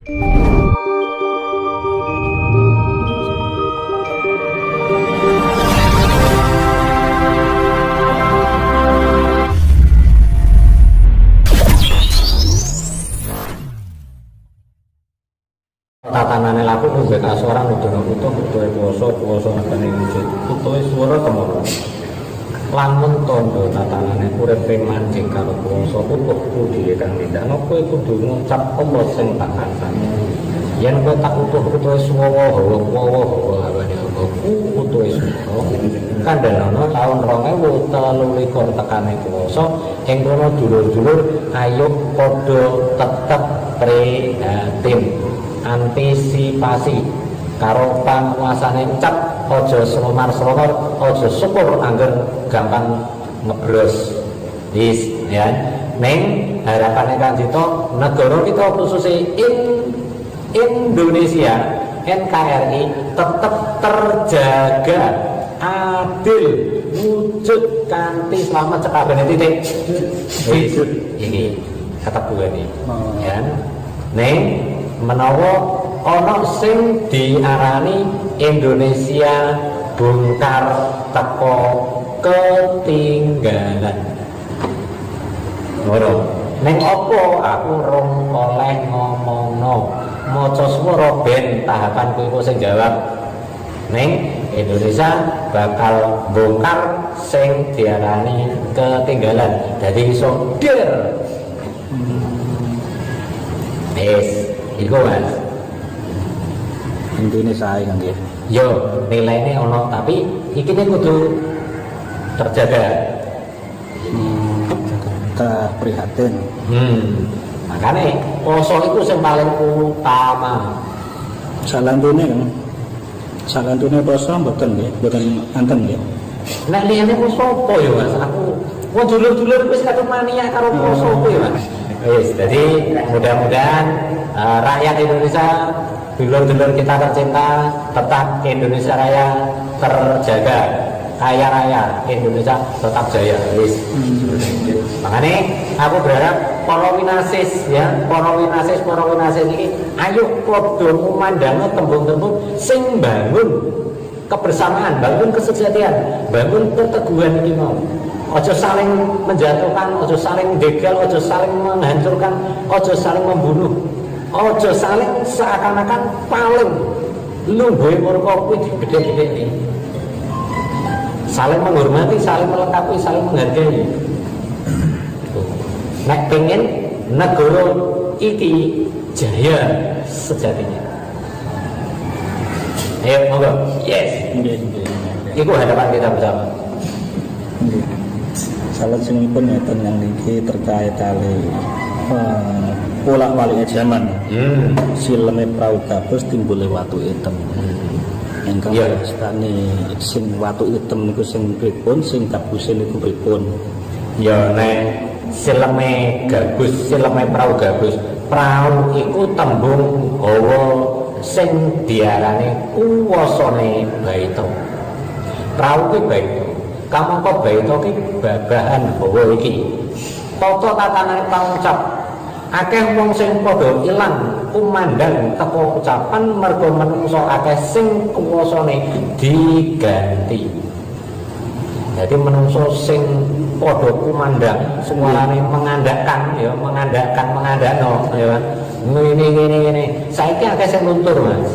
Tatanane laku nunggu kasuaran nudono putuh poso ngene wujud putuhe swara temoro lamun tondo tatanane uripe manjing karo poso putuh budi kang nindakno kowe kudu ngucap apa sing tak kancane yen kowe tak putuhe swara hawa awake putuhe swara kandhane taun 2023 tekane poso ing kono dulur-dulur ayo padha tetep prihatin antisipasi karo panguasane ucap aja selomar-selomar aja syukur angger gampang ngebros wis ya ning harapane Kang Cito negara kita khususnya Indonesia NKRI tetap terjaga adil wujud kanthi selamat cekabene titik wis iki kata gue nih ya ning menawa ana sing diarani Indonesia bongkar teko ketinggalan ngono ning apa aku rong oleh ngomongno maca swara ben tahapan kowe sing jawab ning Indonesia bakal bongkar sing diarani ketinggalan dadi iso dir iku Mas Indonesia kan dia. Yo nilainya ono tapi iki kudu terjaga. Kita prihatin. Makanya poso itu yang paling utama. Salantune poso mboten nggih, mboten anten nggih. Nek liyane poso apa ya Mas? Aku wong dulur-dulur wis kadung mania karo poso apa ya Mas? Wis, jadi mudah-mudahan rakyat Indonesia, dulur-dulur kita tercinta, tetap Indonesia Raya terjaga, kaya raya Indonesia tetap jaya. Wis. Makanya aku berharap para winasis ini ayo padha ngumandhangi tembung-tembung sing bangun kebersamaan, bangun kesejahteraan, bangun keteguhan iki mau. Ojo saling menjatuhkan, ojo saling begal, ojo saling menghancurkan, ojo saling membunuh, ojo saling seakan-akan paling lungguhe murka kuwi digede-gede iki. Saling menghormati, saling melengkapi, saling menghargai. Nek pengen negara iki jaya sejatinya. Ayo monggo. Yes. Iku hadapan kita bersama. Salah singipun ngeten yang niki terkait kali pola wali zaman. Sileme prau gabus timbule watu item. Ingkang stani sing watu item niku sing pripun, sing gabuse niku pripun? Ya nek sileme gabus, sileme prau gabus. Prau iku tembung hawa sing diarani kuwasane baita. Prau ki baita. Kamangka baita ki babahan hawa iki. Tata tatanan pangucap akeh wong sing padha ilang kumandang teko ucapan mergo menungso akeh sing kuwasane diganti. Jadi menungso sing padha kumandang suarane mengandakkan ya mengandakno ya ngene saiki akeh sing luntur Mas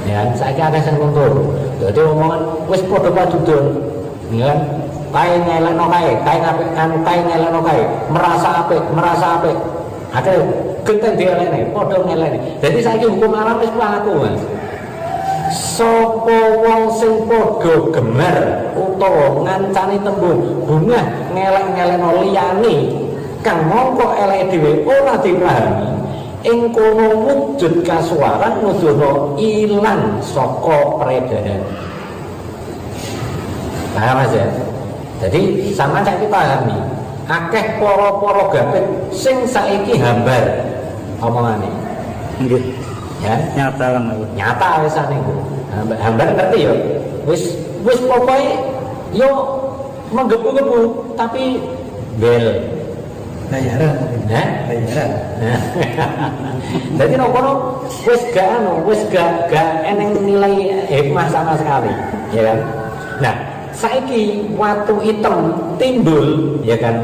ya saiki akeh sing luntur dadi omongan wis padha padudon ya kae ngelekno kae ngelekno kae merasa apik akeh genteng dielene padha ngelene dadi saiki hukum alam wis mlaku Mas. Sapa wong sing padha gemar utawa ngancani tembung bungah ngelek-ngelekno liyane kang mongko eleke dhewe ora dipahami ing kono wujud kasuaran nuduhno ilang saka peredaran. Paham Mas ya? Jadi sama saiki pahami akeh para gapit sing saiki hambar omongane. Nggih. Ya, Nyata wisane iku. Hambar ngerti ya. Wis pokoke yo menggebu-gebu tapi bel bayaran. Bayaran. Jadi nopo wis gak eneng nilai hikmah sama sekali, ya kan? Nah, saiki watu hitam timbul, ya kan?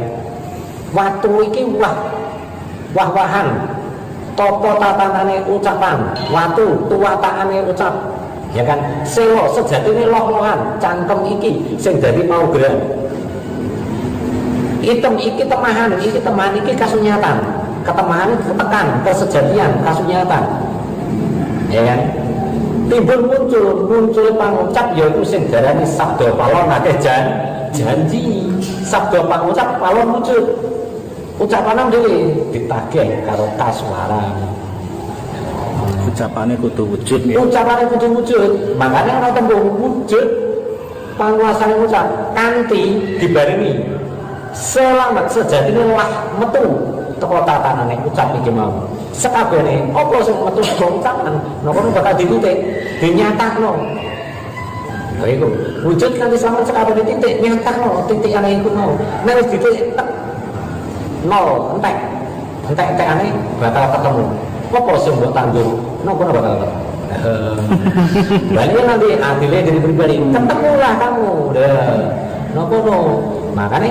Watu iki wah-wahan. Topo tatanane ucapan, watu tuwataane ucap, ya kan? Selo sejatine loh-lohan, cangkem iki sing dadi paugeran. Item iki temahan, iki kasunyatan. Ketemahan itu tekan, kesejatian, kasunyatan. Ya kan? Timbul muncul pangucap yaitu sing darani sabda palon akeh janji. Sabda pangucap palon wujud. Ucapan dhewe ditagih karo kasuaran. Ucapane kudu wujud ya. Ucapane kudu wujud. Makanya ana tembung wujud panguasane ucap kanthi dibarengi selamat sejatine lah metu teko tatanane ucap iki mau. Sekabehane apa sing metu saka ucapan napa bakal dititik dinyatakno. Lha iku wujud kanthi selamat sekabehane titik nyatakno titikane iku mau. Nek wis dititik nol entek aneh bakal ketemu apa sih mbok tandur nopo bakal ketemu banyak nanti adilnya dari pribadi ketemulah kamu nopo makanya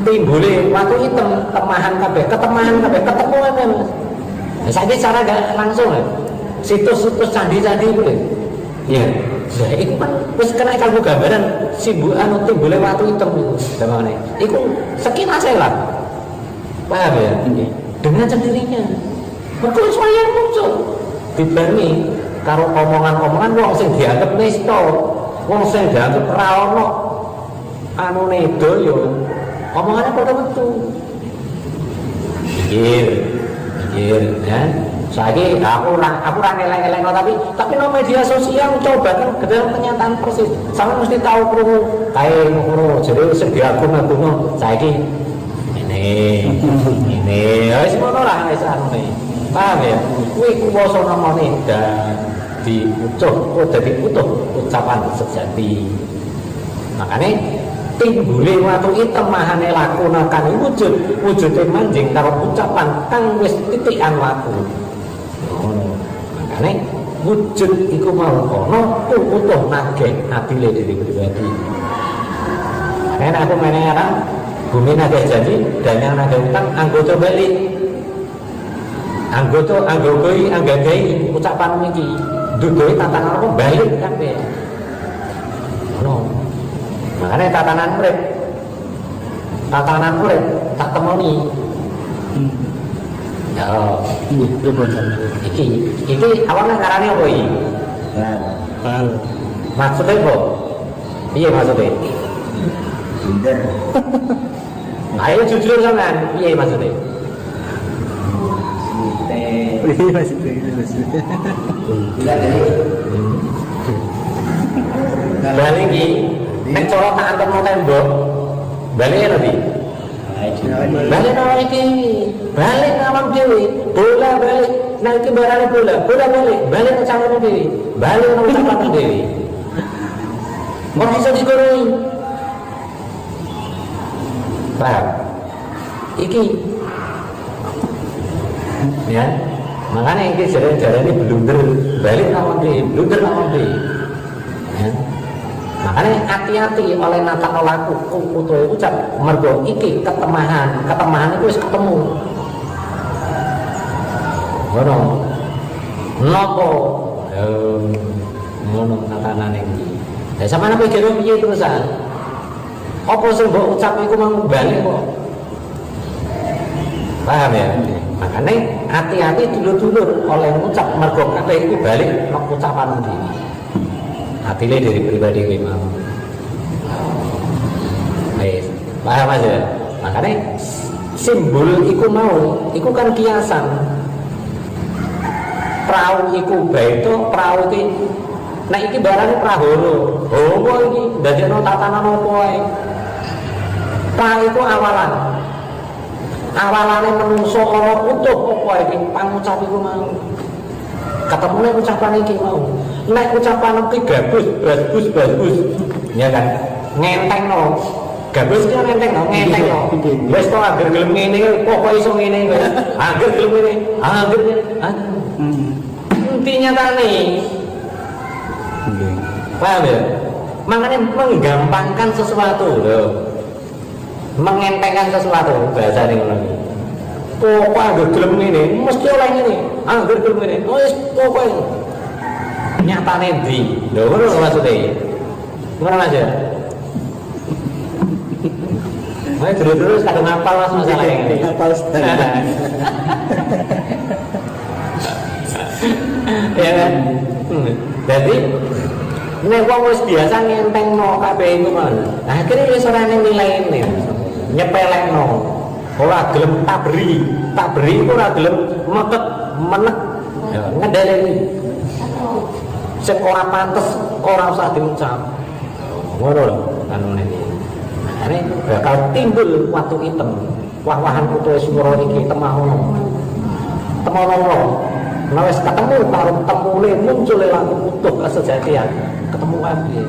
timbulnya waktu hitam ketemahan kabeh ketemu kan saya cara gak langsung ya situs-situs candi-candi boleh ya nah itu kan wis kena kalbu gambaran simbukan timbulnya waktu hitam itu gimana itu sekilas lah. Paham ya? Dengan sendirinya betul saya muncul dibarengi karo omongan-omongan wong sing dianggap nista wong sing dianggap ra ono anune doyo omongane padha metu pikir ya saiki aku ora eleng-elengno tapi no media sosial coba kan dalam kenyataan persis sama mesti tahu krungu kae ngono jadi sing diagung-agungno saiki ini wis ngono lah wis anune. Paham ya? Kuwi kuwasa namane dadi utuh ucapan sejati. Makane timbule watu item mahane lakonakan wujude manjing karo ucapan kang wis titikan watu. Ngono. Makane wujud iku mau kono utuh nagih adile diri pribadi. Nek aku meneh arang bumi nagih janji dan yang nagih utang anggota balik anggagai ucapan iki dudoi tatanan apa balik kabeh makanya tatanan urip tak temoni ya iki awalnya karane apa iki maksudnya apa iya maksudnya ayo jujur sampean, piye maksudnya? Piye maksudnya? Balik iki nek cara tak anterno tembok. Balik nanti. Balik nang iki. Balik nang dhewe. Bola balik nang iki barane bola balik nang cangkeme dhewe. Balik nang ucapan dhewe. Kok bisa digoreng? Paham? Iki ya makanya iki jarane blunder balik blunder ya makanya hati-hati oleh natak laku utawa ucap mergo iki ketemahan itu wis ketemu ngono nopo ngono natanane iki ya sampeyan pikir piye terusan apa sing mbok ucap iku mau balik kok. Paham ya? Makanya hati-hati dulur-dulur oleh ngucap mergo kate iku balik nek ucapan dhewe. Hatine dari pribadi kuwi mau. Wis, paham aja. Makanya simbol iku mau, iku kan kiasan. Prau iku baito, prau iki nek iki barane prahara. Apa iki ndadekno tatanan apa wae. Pra itu awalane menungso ana utuh apa iki pangucap iku mau ketemune ucapan iki mau nek ucapan iki bagus ya kan ngentengno gabus ki enteng kok ngenteng kok. Wis to agar gelem ngene pokoke iso ngene wis. Agar gelem ngene, agar intinya tani. Nggih. Paham ya? Makanya menggampangkan sesuatu loh. Mengentengkan sesuatu bahasa ini ngono iki. Pokoke agar gelem ngene, mesti oleh ngene. Agar gelem ngene. Wis pokoke nyatane ndi? Lho ngono maksude. Ngono aja. Mau terus kadang ngapal mas masalahnya. Ngapal ya kan? Jadi nek wong wis biasa ngentengno kabeh iku man. Akhire wis ora nilai-nilai. Nyepelekno. Ora gelem tak beri ora gelem meket menek. Ngedaleni. Sing ora pantes ora usah diucap. Ngono lho anune iki. Makane bakal timbul watu hitam. Wah-wahan putu swara iki temahono. Temono. Nah wis ketemu karo temune muncul laku utuh kesejatian. Ketemu kabeh.